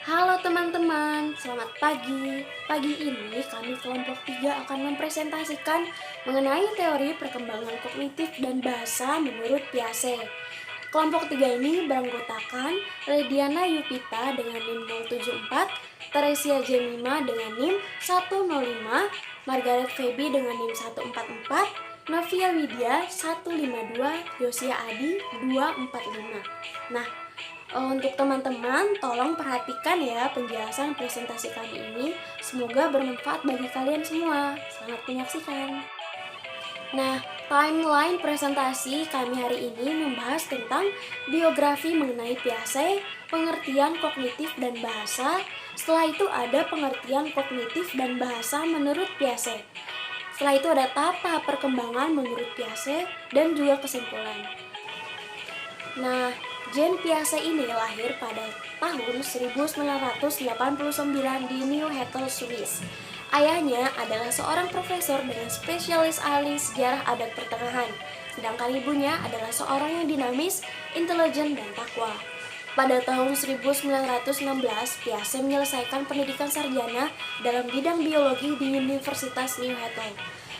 Halo teman-teman, selamat pagi. Pagi ini kami kelompok 3 akan mempresentasikan mengenai teori perkembangan kognitif dan bahasa menurut Piaget. Kelompok 3 ini beranggotakan Lediana Yupita dengan NIM 074, Teresia Jemima dengan NIM 105, Margaret Feby dengan NIM 144, Novia Widya 152, Yosia Adi 245. Nah, untuk teman-teman, tolong perhatikan ya penjelasan presentasi kami ini. Semoga bermanfaat bagi kalian semua. Selamat menyaksikan. Nah, timeline presentasi kami hari ini membahas tentang biografi mengenai Piaget, pengertian kognitif dan bahasa. Setelah itu ada pengertian kognitif dan bahasa menurut Piaget. Setelah itu ada tahap perkembangan menurut Piaget dan juga kesimpulan. Nah, Jean Piaget ini lahir pada tahun 1989 di Neuchâtel, Swiss. Ayahnya adalah seorang profesor dengan spesialis ahli sejarah abad pertengahan, sedangkan ibunya adalah seorang yang dinamis, intelijen, dan takwa. Pada tahun 1916, Piaget menyelesaikan pendidikan sarjana dalam bidang biologi di Universitas Neuchâtel.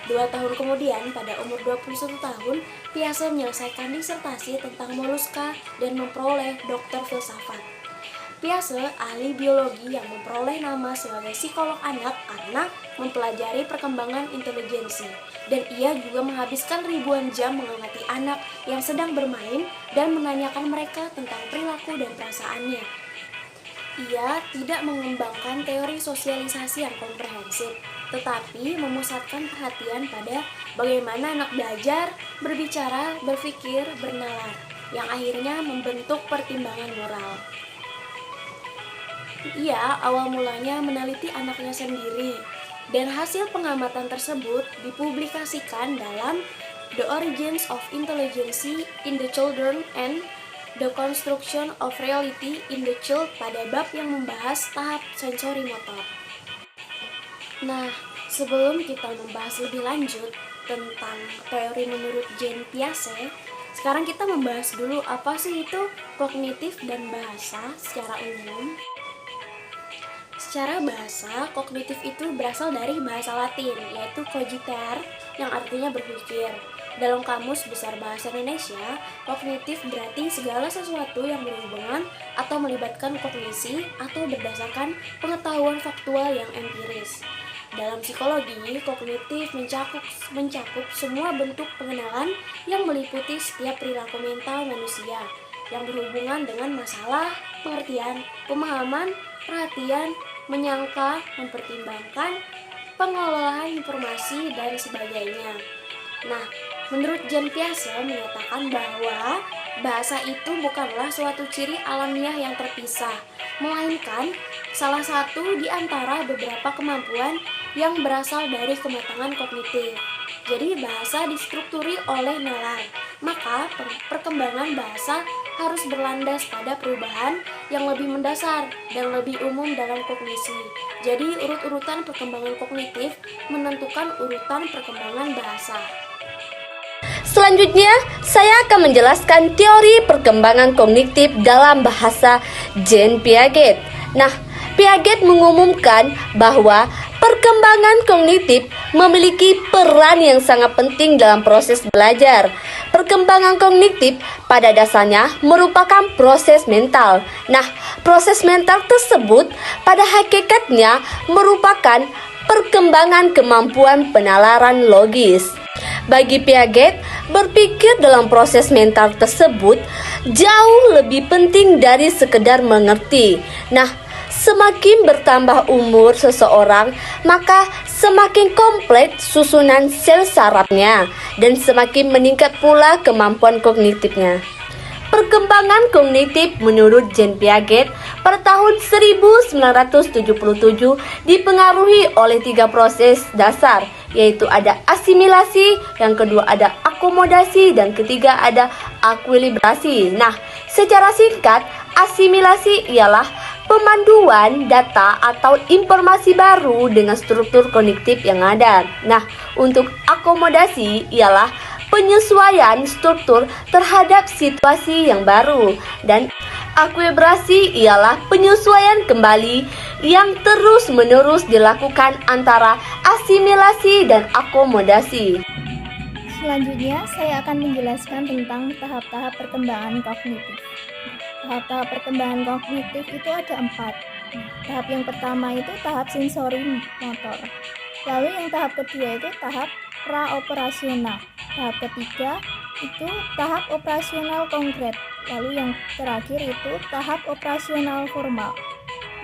2 tahun kemudian, pada umur 21 tahun, Piaget menyelesaikan disertasi tentang moluska dan memperoleh doktor filsafat. Piaget ahli biologi yang memperoleh nama sebagai psikolog anak karena mempelajari perkembangan intelijensi, dan ia juga menghabiskan ribuan jam mengamati anak yang sedang bermain dan menanyakan mereka tentang perilaku dan perasaannya. Ia tidak mengembangkan teori sosialisasi yang komprehensif, tetapi memusatkan perhatian pada bagaimana anak belajar, berbicara, berpikir, bernalar, yang akhirnya membentuk pertimbangan moral. Ia awal mulanya meneliti anaknya sendiri, dan hasil pengamatan tersebut dipublikasikan dalam The Origins of Intelligence in the Children and The Construction of Reality in the Child pada bab yang membahas tahap sensori motor. Nah, sebelum kita membahas lebih lanjut tentang teori menurut Jean Piaget, sekarang kita membahas dulu apa sih itu kognitif dan bahasa secara umum. Secara bahasa, kognitif itu berasal dari bahasa Latin, yaitu cogiter, yang artinya berpikir. Dalam Kamus Besar Bahasa Indonesia, kognitif berarti segala sesuatu yang berhubungan atau melibatkan kognisi atau berdasarkan pengetahuan faktual yang empiris. Dalam psikologi, kognitif mencakup semua bentuk pengenalan yang meliputi setiap perilaku mental manusia yang berhubungan dengan masalah, pengertian, pemahaman, perhatian, menyangka, mempertimbangkan, pengelolaan informasi, dan sebagainya. Nah, menurut Jean Piaget menyatakan bahwa bahasa itu bukanlah suatu ciri alamiah yang terpisah, melainkan salah satu di antara beberapa kemampuan yang berasal dari kematangan kognitif. Jadi bahasa distrukturi oleh nalar, maka perkembangan bahasa harus berlandas pada perubahan yang lebih mendasar dan lebih umum dalam kognisi. Jadi urut-urutan perkembangan kognitif menentukan urutan perkembangan bahasa. Selanjutnya, saya akan menjelaskan teori perkembangan kognitif dalam bahasa Jean Piaget. Nah, Piaget mengumumkan bahwa perkembangan kognitif memiliki peran yang sangat penting dalam proses belajar. Perkembangan kognitif pada dasarnya merupakan proses mental. Nah, proses mental tersebut pada hakikatnya merupakan perkembangan kemampuan penalaran logis. Bagi Piaget, berpikir dalam proses mental tersebut jauh lebih penting dari sekedar mengerti. Nah, semakin bertambah umur seseorang, maka semakin kompleks susunan sel sarafnya dan semakin meningkat pula kemampuan kognitifnya. Perkembangan kognitif menurut Jean Piaget pada tahun 1977 dipengaruhi oleh 3 proses dasar, yaitu ada asimilasi, yang kedua ada akomodasi, dan ketiga ada akuilibrasi. Nah, secara singkat, asimilasi ialah pemanduan data atau informasi baru dengan struktur kognitif yang ada. Nah, untuk akomodasi ialah penyesuaian struktur terhadap situasi yang baru, dan akuibrasi ialah penyesuaian kembali yang terus-menerus dilakukan antara asimilasi dan akomodasi. Selanjutnya, saya akan menjelaskan tentang tahap-tahap perkembangan kognitif. Tahap-tahap perkembangan kognitif itu ada 4. Tahap yang pertama itu tahap sensori motor. Lalu yang tahap kedua itu tahap praoperasional. Tahap ketiga itu tahap operasional konkret. Lalu yang terakhir itu tahap operasional formal.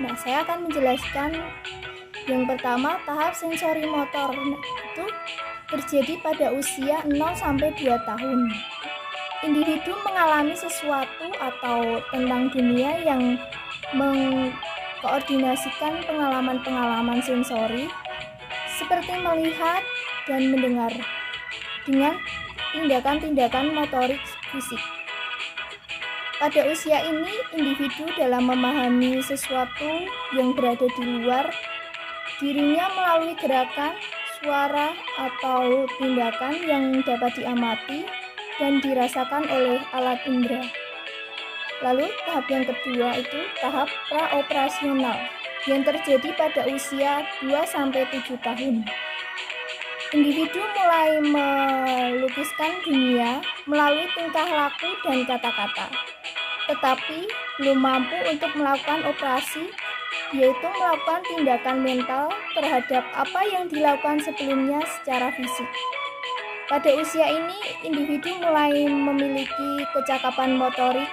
Nah, saya akan menjelaskan yang pertama tahap sensori motor. Itu terjadi pada usia 0-2 tahun. Individu mengalami sesuatu atau tentang dunia yang mengkoordinasikan pengalaman-pengalaman sensori seperti melihat dan mendengar dengan tindakan-tindakan motorik fisik. Pada usia ini, individu dalam memahami sesuatu yang berada di luar dirinya melalui gerakan, suara, atau tindakan yang dapat diamati dan dirasakan oleh alat indera. Lalu tahap yang kedua itu tahap praoperasional yang terjadi pada usia 2-7 tahun. Individu mulai melukiskan dunia melalui tingkah laku dan kata-kata, tetapi belum mampu untuk melakukan operasi, yaitu melakukan tindakan mental terhadap apa yang dilakukan sebelumnya secara fisik. Pada usia ini, individu mulai memiliki kecakapan motorik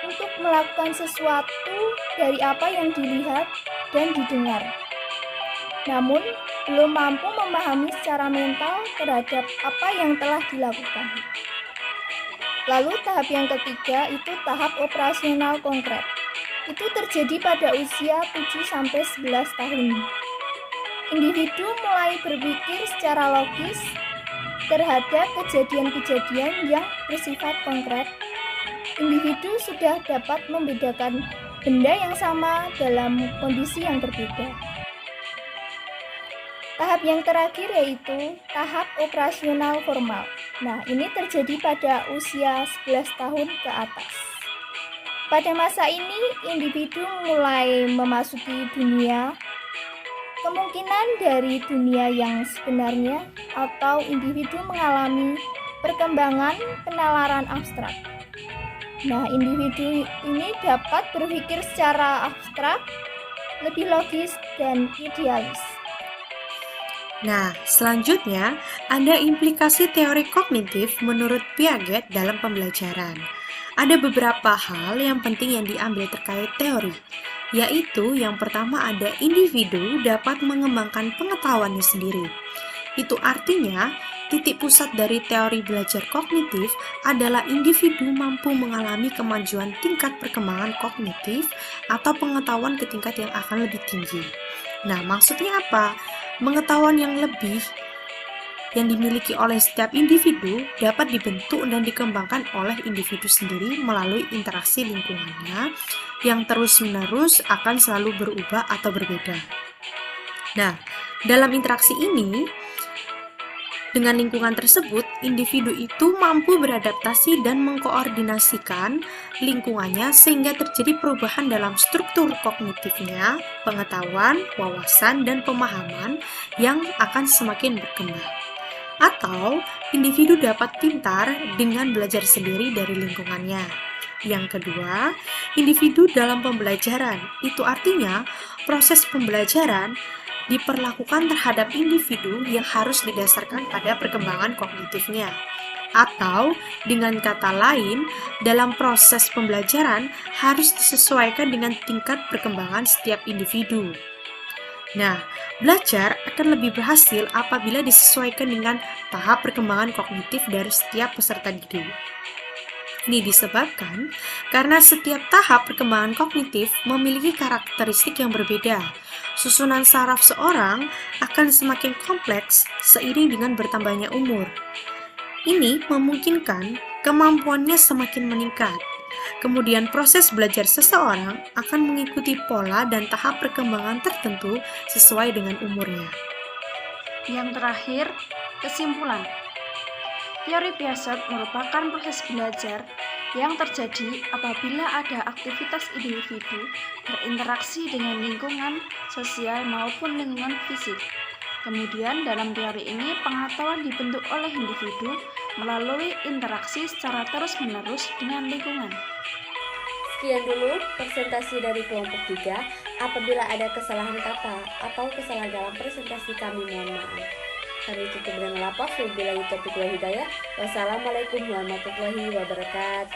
untuk melakukan sesuatu dari apa yang dilihat dan didengar, namun belum mampu memahami secara mental terhadap apa yang telah dilakukan. Lalu tahap yang ketiga itu tahap operasional konkret. Itu terjadi pada usia 7-11 tahun. Individu mulai berpikir secara logis terhadap kejadian-kejadian yang bersifat konkret. Individu sudah dapat membedakan benda yang sama dalam kondisi yang berbeda. Tahap yang terakhir yaitu tahap operasional formal. Nah, ini terjadi pada usia 11 tahun ke atas. Pada masa ini, individu mulai memasuki dunia, kemungkinan dari dunia yang sebenarnya, atau individu mengalami perkembangan penalaran abstrak. Nah, individu ini dapat berpikir secara abstrak, lebih logis, dan idealis. Nah, selanjutnya ada implikasi teori kognitif menurut Piaget dalam pembelajaran. Ada beberapa hal yang penting yang diambil terkait teori, yaitu yang pertama ada individu dapat mengembangkan pengetahuannya sendiri. Itu artinya, titik pusat dari teori belajar kognitif adalah individu mampu mengalami kemajuan tingkat perkembangan kognitif atau pengetahuan ke tingkat yang akan lebih tinggi. Nah, maksudnya apa? Pengetahuan yang lebih yang dimiliki oleh setiap individu dapat dibentuk dan dikembangkan oleh individu sendiri melalui interaksi lingkungannya yang terus-menerus akan selalu berubah atau berbeda. Nah, dalam interaksi ini, dengan lingkungan tersebut, individu itu mampu beradaptasi dan mengkoordinasikan lingkungannya sehingga terjadi perubahan dalam struktur kognitifnya, pengetahuan, wawasan, dan pemahaman yang akan semakin berkembang. Atau, individu dapat pintar dengan belajar sendiri dari lingkungannya. Yang kedua, individu dalam pembelajaran. Itu artinya, proses pembelajaran diperlakukan terhadap individu yang harus didasarkan pada perkembangan kognitifnya. Atau, dengan kata lain, dalam proses pembelajaran harus disesuaikan dengan tingkat perkembangan setiap individu. Nah, belajar akan lebih berhasil apabila disesuaikan dengan tahap perkembangan kognitif dari setiap peserta didik. Ini disebabkan karena setiap tahap perkembangan kognitif memiliki karakteristik yang berbeda. Susunan saraf seorang akan semakin kompleks seiring dengan bertambahnya umur. Ini memungkinkan kemampuannya semakin meningkat. Kemudian proses belajar seseorang akan mengikuti pola dan tahap perkembangan tertentu sesuai dengan umurnya. Yang terakhir, kesimpulan. Teori Piaget merupakan proses belajar yang terjadi apabila ada aktivitas individu berinteraksi dengan lingkungan sosial maupun lingkungan fisik. Kemudian dalam teori ini pengetahuan dibentuk oleh individu melalui interaksi secara terus-menerus dengan lingkungan. Sekian dulu presentasi dari kelompok 3. Apabila ada kesalahan kata atau kesalahan dalam presentasi kami mohon maaf. Kami tutup dengan lafaz wabillahi taufiq wal hidayah. Wassalamualaikum warahmatullahi wabarakatuh.